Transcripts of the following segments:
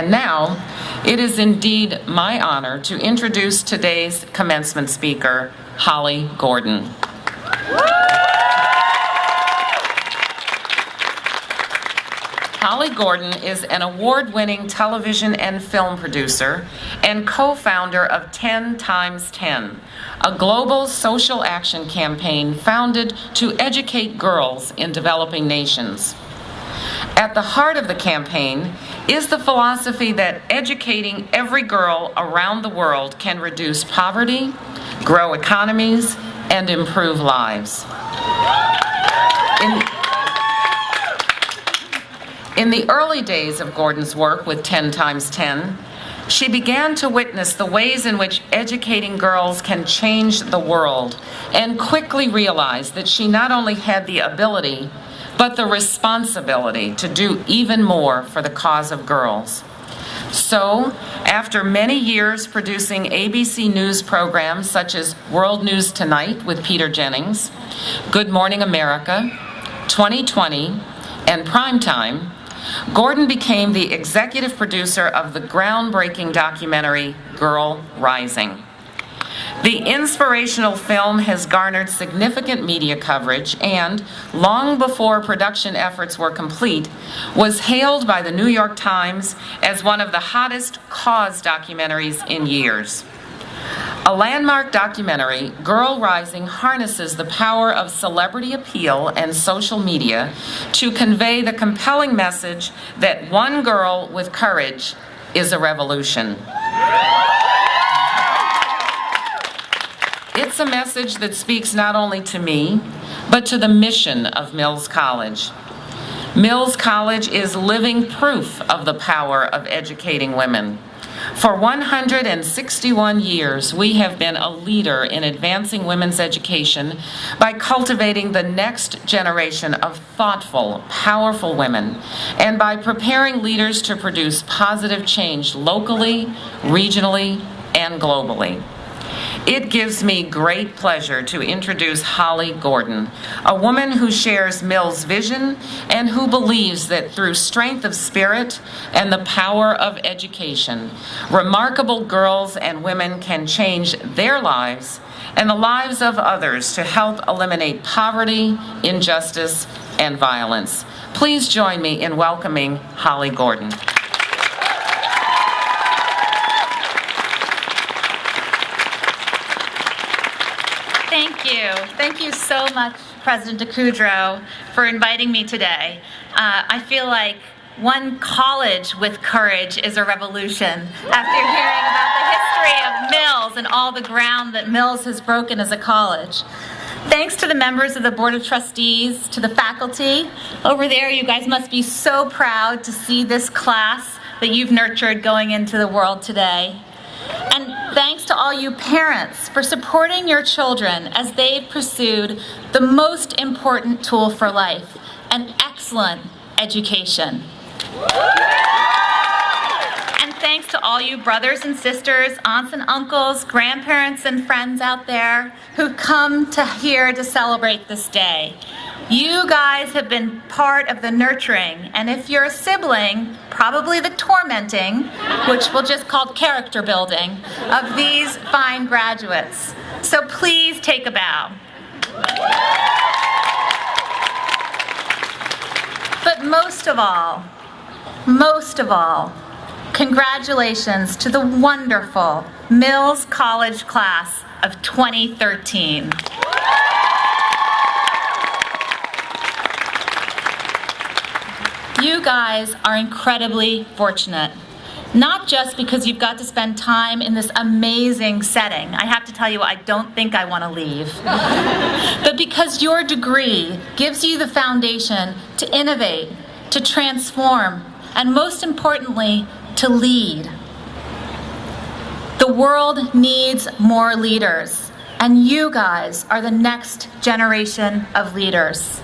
And now, it is indeed my honor to introduce today's commencement speaker, Holley Gordon. Holley Gordon is an award-winning television and film producer and co-founder of 10 x 10, a global social action campaign founded to educate girls in developing nations. At the heart of the campaign is the philosophy that educating every girl around the world can reduce poverty, grow economies, and improve lives. In the early days of Gordon's work with 10 x 10, she began to witness the ways in which educating girls can change the world, and quickly realized that she not only had the ability, but the responsibility to do even more for the cause of girls. So, after many years producing ABC News programs such as World News Tonight with Peter Jennings, Good Morning America, 2020, and Primetime, Gordon became the executive producer of the groundbreaking documentary Girl Rising. The inspirational film has garnered significant media coverage and, long before production efforts were complete, was hailed by the New York Times as one of the hottest cause documentaries in years. A landmark documentary, Girl Rising harnesses the power of celebrity appeal and social media to convey the compelling message that one girl with courage is a revolution. It's a message that speaks not only to me, but to the mission of Mills College. Mills College is living proof of the power of educating women. For 161 years, we have been a leader in advancing women's education by cultivating the next generation of thoughtful, powerful women, and by preparing leaders to produce positive change locally, regionally, and globally. It gives me great pleasure to introduce Holley Gordon, a woman who shares Mills' vision and who believes that through strength of spirit and the power of education, remarkable girls and women can change their lives and the lives of others to help eliminate poverty, injustice, and violence. Please join me in welcoming Holley Gordon. Thank you. Thank you so much, President DeCudro, for inviting me today. I feel like one college with courage is a revolution after hearing about the history of Mills and all the ground that Mills has broken as a college. Thanks to the members of the Board of Trustees, to the faculty. Over there, you guys must be so proud to see this class that you've nurtured going into the world today. And thanks to all you parents for supporting your children as they've pursued the most important tool for life, an excellent education. And thanks to all you brothers and sisters, aunts and uncles, grandparents and friends out there who've come to here to celebrate this day. You guys have been part of the nurturing, and if you're a sibling, probably the tormenting, which we'll just call character building, of these fine graduates. So please take a bow. But most of all, congratulations to the wonderful Mills College class of 2013. You guys are incredibly fortunate, not just because you've got to spend time in this amazing setting. I have to tell you, I don't think I want to leave. But because your degree gives you the foundation to innovate, to transform, and most importantly, to lead. The world needs more leaders, and you guys are the next generation of leaders.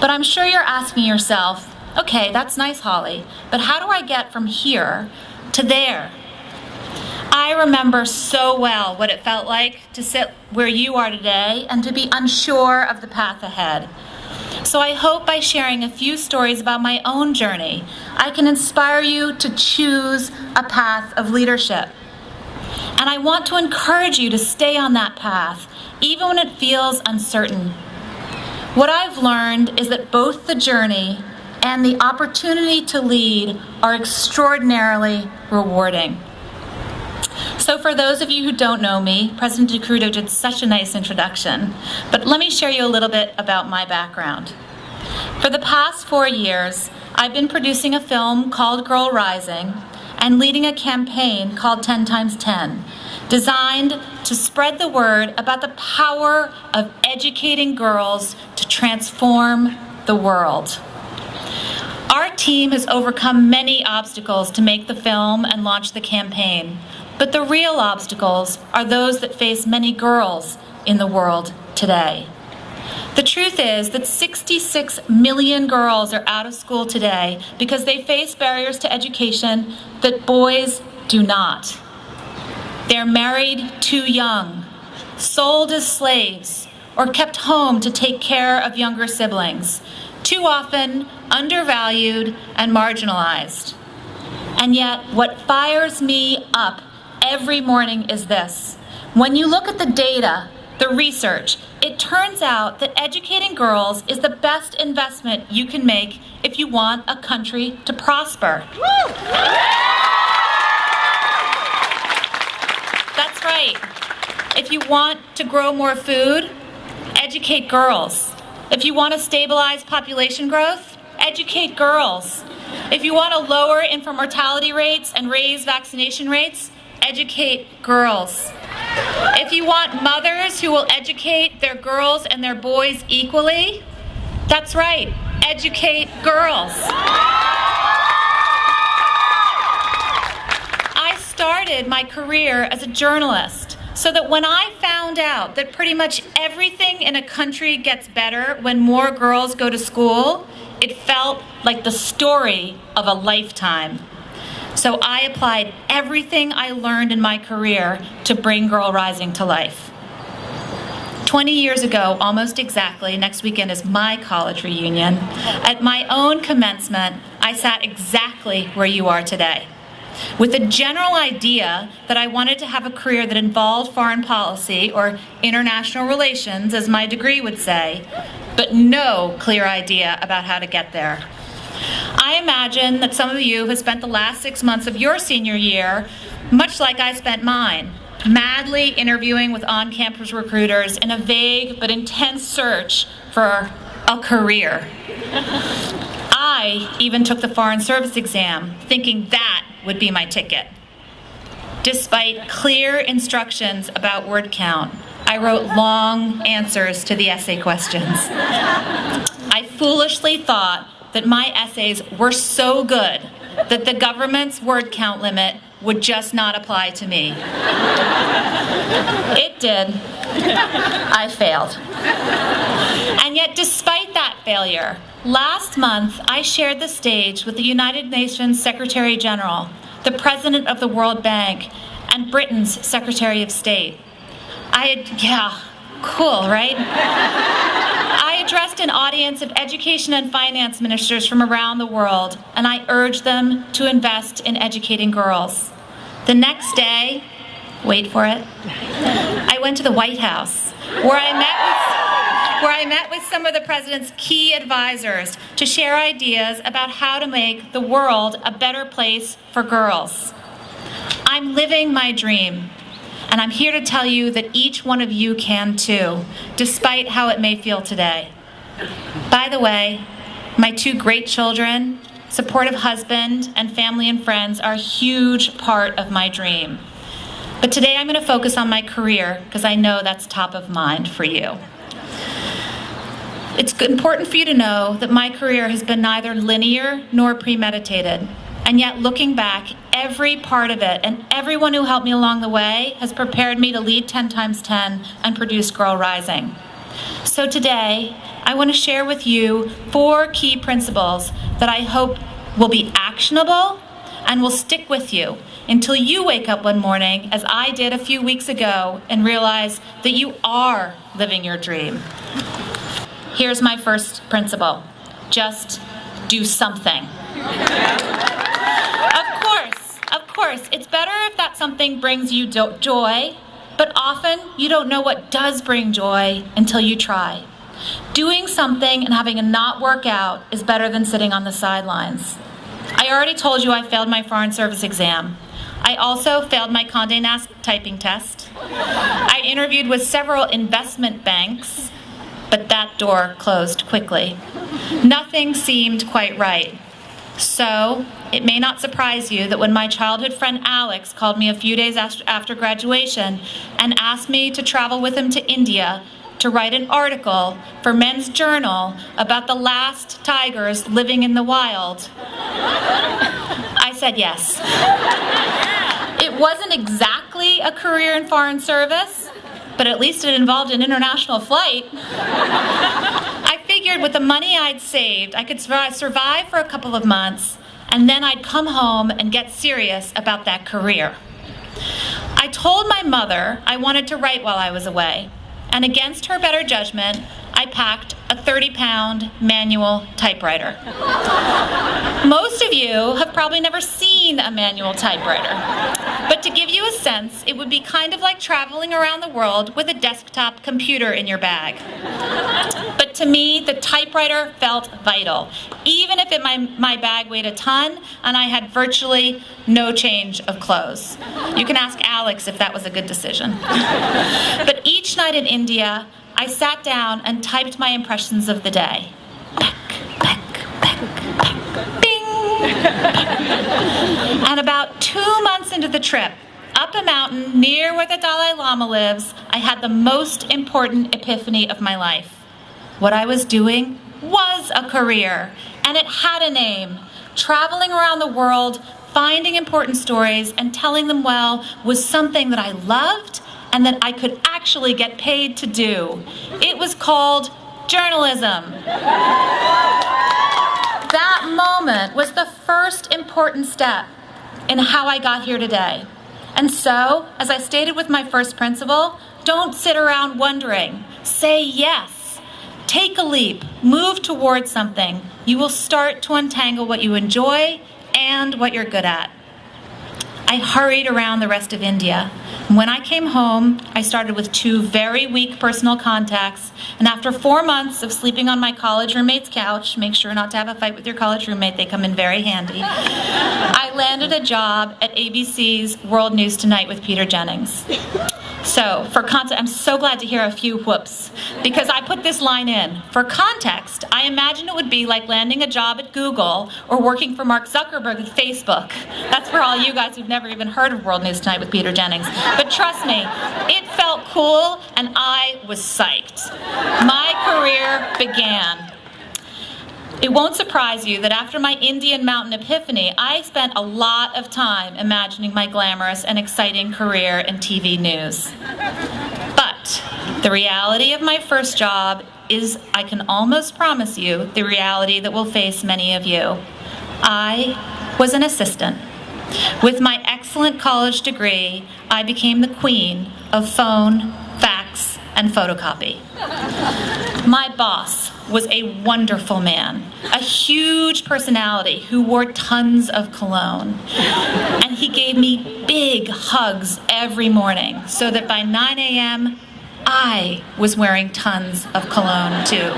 But I'm sure you're asking yourself, okay, that's nice, Holley, but how do I get from here to there? I remember so well what it felt like to sit where you are today and to be unsure of the path ahead. So I hope by sharing a few stories about my own journey, I can inspire you to choose a path of leadership. And I want to encourage you to stay on that path, even when it feels uncertain. What I've learned is that both the journey and the opportunity to lead are extraordinarily rewarding. So for those of you who don't know me, President DeCrudo did such a nice introduction, but let me share you a little bit about my background. For the past 4 years, I've been producing a film called Girl Rising and leading a campaign called 10 times 10, designed to spread the word about the power of educating girls to transform the world. Our team has overcome many obstacles to make the film and launch the campaign, but the real obstacles are those that face many girls in the world today. The truth is that 66 million girls are out of school today because they face barriers to education that boys do not. They're married too young, sold as slaves, or kept home to take care of younger siblings, too often undervalued and marginalized. And yet, what fires me up every morning is this. When you look at the data, the research, it turns out that educating girls is the best investment you can make if you want a country to prosper. That's right. If you want to grow more food, educate girls. If you want to stabilize population growth, educate girls. If you want to lower infant mortality rates and raise vaccination rates, educate girls. If you want mothers who will educate their girls and their boys equally, that's right, educate girls. I started my career as a journalist so that when I found out that pretty much everything in a country gets better when more girls go to school, it felt like the story of a lifetime. So I applied everything I learned in my career to bring Girl Rising to life. 20 years ago, almost exactly, next weekend is my college reunion, at my own commencement, I sat exactly where you are today, with a general idea that I wanted to have a career that involved foreign policy, or international relations, as my degree would say, but no clear idea about how to get there. I imagine that some of you have spent the last 6 months of your senior year, much like I spent mine, madly interviewing with on-campus recruiters in a vague but intense search for a career. I even took the Foreign Service exam, thinking that would be my ticket. Despite clear instructions about word count, I wrote long answers to the essay questions. I foolishly thought that my essays were so good that the government's word count limit would just not apply to me. It did. I failed. And yet, despite that failure, last month I shared the stage with the United Nations Secretary General, the President of the World Bank, and Britain's Secretary of State. Cool, right? I addressed an audience of education and finance ministers from around the world, and I urged them to invest in educating girls. The next day, wait for it, I went to the White House, where I met with some of the president's key advisors to share ideas about how to make the world a better place for girls. I'm living my dream. And I'm here to tell you that each one of you can too, despite how it may feel today. By the way, my 2 great children, supportive husband, and family and friends are a huge part of my dream. But today I'm going to focus on my career because I know that's top of mind for you. It's important for you to know that my career has been neither linear nor premeditated. And yet, looking back, every part of it and everyone who helped me along the way has prepared me to lead 10 times 10 and produce Girl Rising. So today, I want to share with you 4 key principles that I hope will be actionable and will stick with you until you wake up one morning, as I did a few weeks ago, and realize that you are living your dream. Here's my first principle. Just do something. Of course, it's better if that something brings you joy, but often you don't know what does bring joy until you try. Doing something and having it not work out is better than sitting on the sidelines. I already told you I failed my Foreign Service exam. I also failed my Condé Nast typing test. I interviewed with several investment banks, but that door closed quickly. Nothing seemed quite right. So, it may not surprise you that when my childhood friend Alex called me a few days after graduation and asked me to travel with him to India to write an article for Men's Journal about the last tigers living in the wild, I said yes. It wasn't exactly a career in foreign service, but at least it involved an international flight. I figured with the money I'd saved, I could survive for a couple of months, and then I'd come home and get serious about that career. I told my mother I wanted to write while I was away, and against her better judgment, I packed a 30-pound manual typewriter. Most of you have probably never seen a manual typewriter, but to give you a sense, it would be kind of like traveling around the world with a desktop computer in your bag. But to me, the typewriter felt vital, even if my bag weighed a ton and I had virtually no change of clothes. You can ask Alex if that was a good decision. But each night in India, I sat down and typed my impressions of the day. Peck, peck, peck, peck, bing! And about 2 months into the trip, up a mountain near where the Dalai Lama lives, I had the most important epiphany of my life. What I was doing was a career, and it had a name. Traveling around the world, finding important stories, and telling them well was something that I loved and that I could actually get paid to do. It was called journalism. That moment was the first important step in how I got here today. And so, as I stated with my first principle, don't sit around wondering. Say yes. Take a leap. Move towards something. You will start to untangle what you enjoy and what you're good at. I hurried around the rest of India. When I came home, I started with 2 very weak personal contacts, and after 4 months of sleeping on my college roommate's couch, make sure not to have a fight with your college roommate, they come in very handy, I landed a job at ABC's World News Tonight with Peter Jennings. So, for context, I'm so glad to hear a few whoops, because I put this line in. For context, I imagine it would be like landing a job at Google or working for Mark Zuckerberg at Facebook. That's for all you guys who've never even heard of World News Tonight with Peter Jennings. But trust me, it felt cool and I was psyched. My career began. It won't surprise you that after my Indian mountain epiphany, I spent a lot of time imagining my glamorous and exciting career in TV news. But the reality of my first job is, I can almost promise you, the reality that will face many of you. I was an assistant. With my excellent college degree, I became the queen of phone, fax, and photocopy. My boss was a wonderful man, a huge personality who wore tons of cologne. And he gave me big hugs every morning so that by 9 a.m., I was wearing tons of cologne too.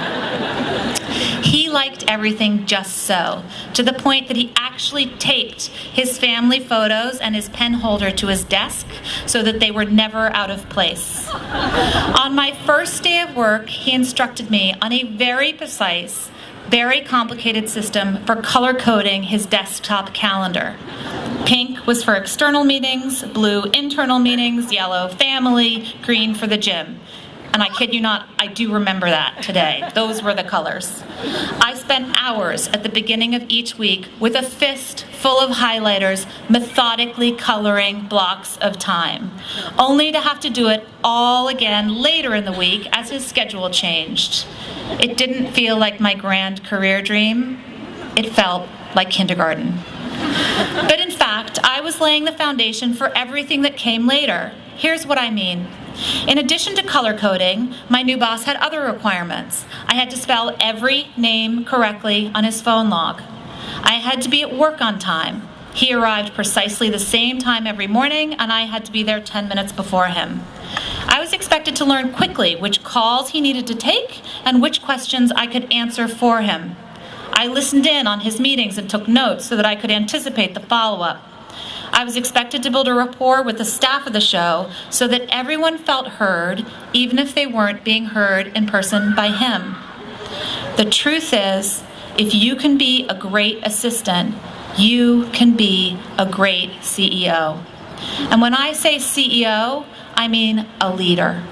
He liked everything just so, to the point that he actually taped his family photos and his pen holder to his desk so that they were never out of place. On my first day of work, he instructed me on a very precise, very complicated system for color coding his desktop calendar. Pink was for external meetings, blue internal meetings, yellow family, green for the gym. And I kid you not, I do remember that today. Those were the colors. I spent hours at the beginning of each week with a fist full of highlighters, methodically coloring blocks of time, only to have to do it all again later in the week as his schedule changed. It didn't feel like my grand career dream. It felt like kindergarten. But in fact, I was laying the foundation for everything that came later. Here's what I mean. In addition to color coding, my new boss had other requirements. I had to spell every name correctly on his phone log. I had to be at work on time. He arrived precisely the same time every morning, and I had to be there 10 minutes before him. I was expected to learn quickly which calls he needed to take and which questions I could answer for him. I listened in on his meetings and took notes so that I could anticipate the follow-up. I was expected to build a rapport with the staff of the show so that everyone felt heard, even if they weren't being heard in person by him. The truth is, if you can be a great assistant, you can be a great CEO. And when I say CEO, I mean a leader.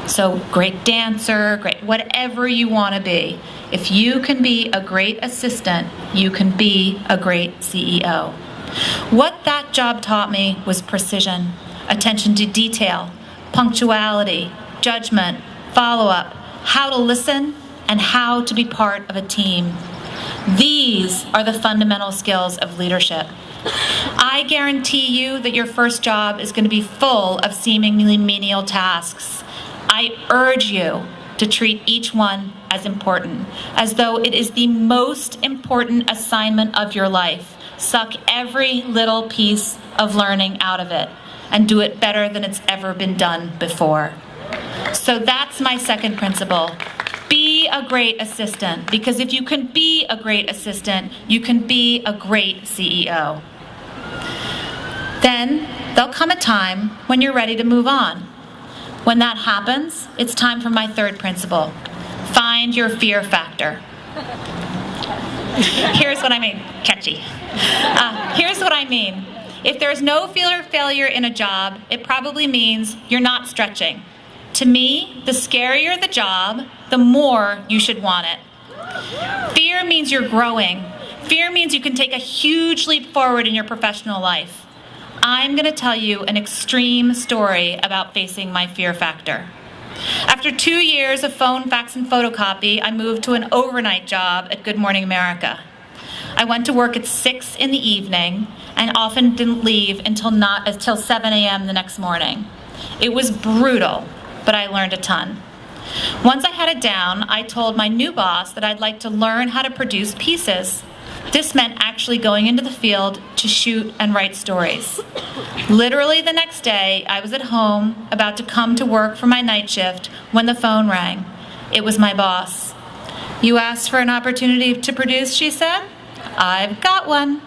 So great dancer, great whatever you want to be. If you can be a great assistant, you can be a great CEO. What that job taught me was precision, attention to detail, punctuality, judgment, follow-up, how to listen, and how to be part of a team. These are the fundamental skills of leadership. I guarantee you that your first job is going to be full of seemingly menial tasks. I urge you to treat each one as important, as though it is the most important assignment of your life. Suck every little piece of learning out of it and do it better than it's ever been done before. So that's my second principle. Be a great assistant, because if you can be a great assistant, you can be a great CEO. Then there'll come a time when you're ready to move on. When that happens, it's time for my third principle. Find your fear factor. Here's what I mean. Catchy. Here's what I mean. If there's no fear of failure in a job, it probably means you're not stretching. To me, the scarier the job, the more you should want it. Fear means you're growing. Fear means you can take a huge leap forward in your professional life. I'm going to tell you an extreme story about facing my fear factor. After 2 years of phone, fax, and photocopy, I moved to an overnight job at Good Morning America. I went to work at 6 in the evening and often didn't leave until 7 a.m. the next morning. It was brutal, but I learned a ton. Once I had it down, I told my new boss that I'd like to learn how to produce pieces. This meant actually going into the field to shoot and write stories. Literally the next day, I was at home, about to come to work for my night shift, when the phone rang. It was my boss. "You asked for an opportunity to produce," she said. "I've got one."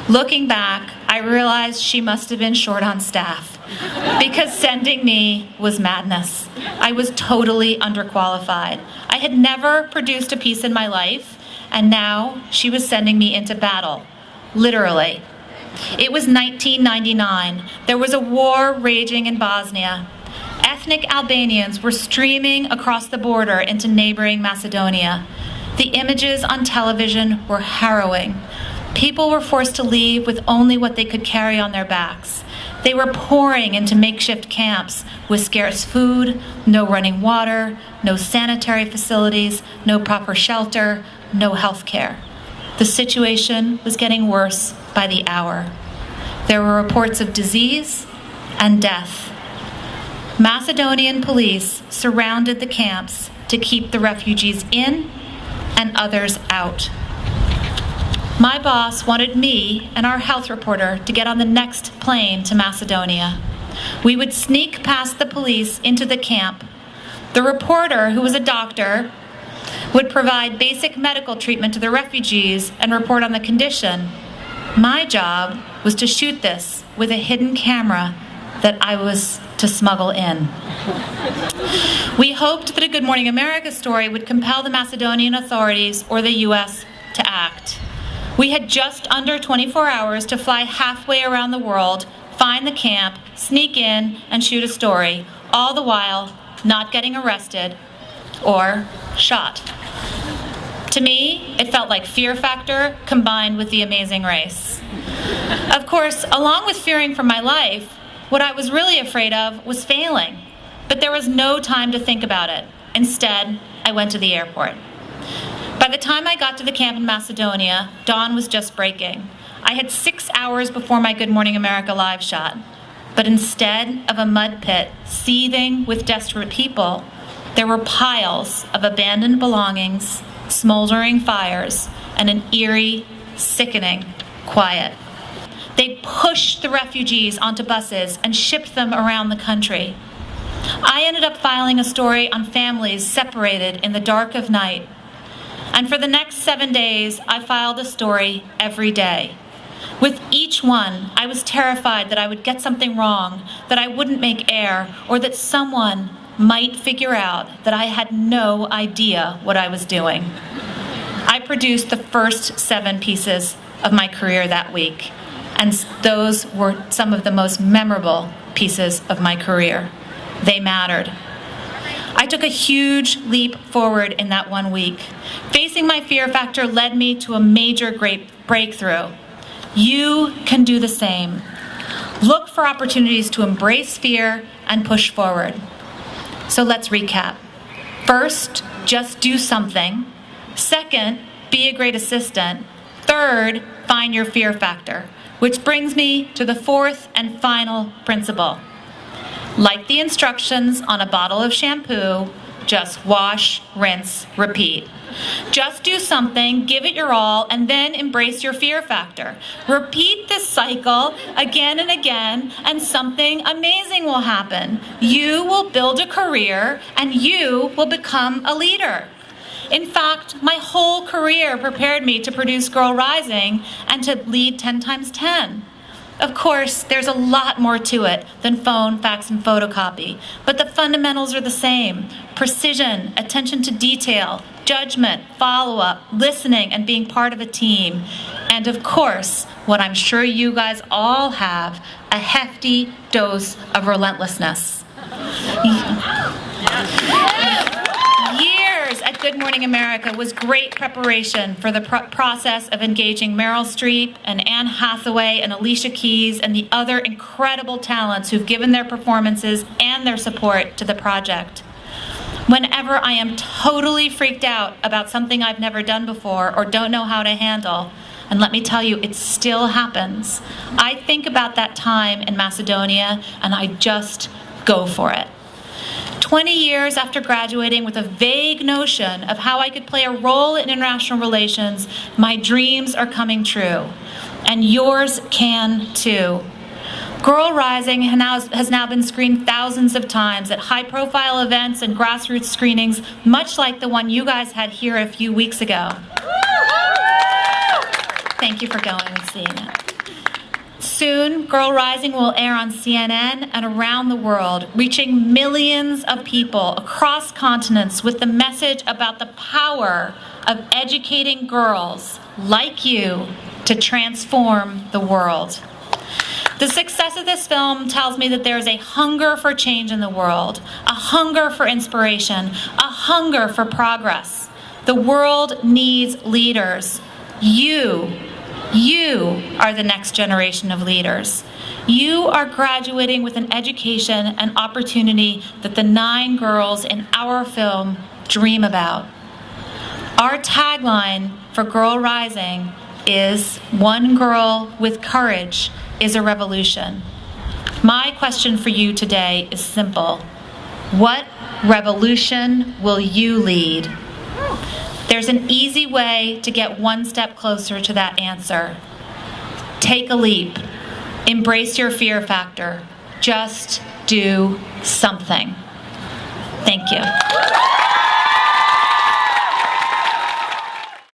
Looking back, I realized she must have been short on staff, because sending me was madness. I was totally underqualified. I had never produced a piece in my life, and now she was sending me into battle, literally. It was 1999. There was a war raging in Bosnia. Ethnic Albanians were streaming across the border into neighboring Macedonia. The images on television were harrowing. People were forced to leave with only what they could carry on their backs. They were pouring into makeshift camps with scarce food, no running water, no sanitary facilities, no proper shelter, no health care. The situation was getting worse by the hour. There were reports of disease and death. Macedonian police surrounded the camps to keep the refugees in and others out. My boss wanted me and our health reporter to get on the next plane to Macedonia. We would sneak past the police into the camp. The reporter, who was a doctor, would provide basic medical treatment to the refugees and report on the condition. My job was to shoot this with a hidden camera that I was to smuggle in. We hoped that a Good Morning America story would compel the Macedonian authorities or the U.S. to act. We had just under 24 hours to fly halfway around the world, find the camp, sneak in, and shoot a story, all the while not getting arrested or shot. To me, it felt like Fear Factor combined with The Amazing Race. Of course, along with fearing for my life, what I was really afraid of was failing. But there was no time to think about it. Instead, I went to the airport. By the time I got to the camp in Macedonia, dawn was just breaking. I had 6 hours before my Good Morning America live shot. But instead of a mud pit seething with desperate people, there were piles of abandoned belongings, smoldering fires, and an eerie, sickening quiet. They pushed the refugees onto buses and shipped them around the country. I ended up filing a story on families separated in the dark of night. And for the next 7 days, I filed a story every day. With each one, I was terrified that I would get something wrong, that I wouldn't make air, or that someone might figure out that I had no idea what I was doing. I produced the first 7 pieces of my career that week, and those were some of the most memorable pieces of my career. They mattered. I took a huge leap forward in that 1 week. Facing my fear factor led me to a major great breakthrough. You can do the same. Look for opportunities to embrace fear and push forward. So let's recap. First, just do something. Second, be a great assistant. Third, find your fear factor, which brings me to the fourth and final principle. Like the instructions on a bottle of shampoo, just wash, rinse, repeat. Just do something, give it your all, and then embrace your fear factor. Repeat this cycle again and again, and something amazing will happen. You will build a career, and you will become a leader. In fact, my whole career prepared me to produce Girl Rising and to lead 10 times 10. Of course, there's a lot more to it than phone, fax, and photocopy, but the fundamentals are the same. Precision, attention to detail, judgment, follow-up, listening, and being part of a team. And of course, what I'm sure you guys all have, a hefty dose of relentlessness. Years at Good Morning America was great preparation for the process of engaging Meryl Streep and Anne Hathaway and Alicia Keys and the other incredible talents who've given their performances and their support to the project. Whenever I am totally freaked out about something I've never done before or don't know how to handle, and let me tell you, it still happens, I think about that time in Macedonia and I just go for it. 20 years after graduating with a vague notion of how I could play a role in international relations, my dreams are coming true. And yours can too. Girl Rising has now been screened thousands of times at high-profile events and grassroots screenings, much like the one you guys had here a few weeks ago. Thank you for going and seeing it. Soon, Girl Rising will air on CNN and around the world, reaching millions of people across continents with the message about the power of educating girls like you to transform the world. The success of this film tells me that there is a hunger for change in the world, a hunger for inspiration, a hunger for progress. The world needs leaders. You are the next generation of leaders. You are graduating with an education and opportunity that the 9 girls in our film dream about. Our tagline for Girl Rising is, "One girl with courage is a revolution." My question for you today is simple. What revolution will you lead? There's an easy way to get one step closer to that answer. Take a leap. Embrace your fear factor. Just do something. Thank you.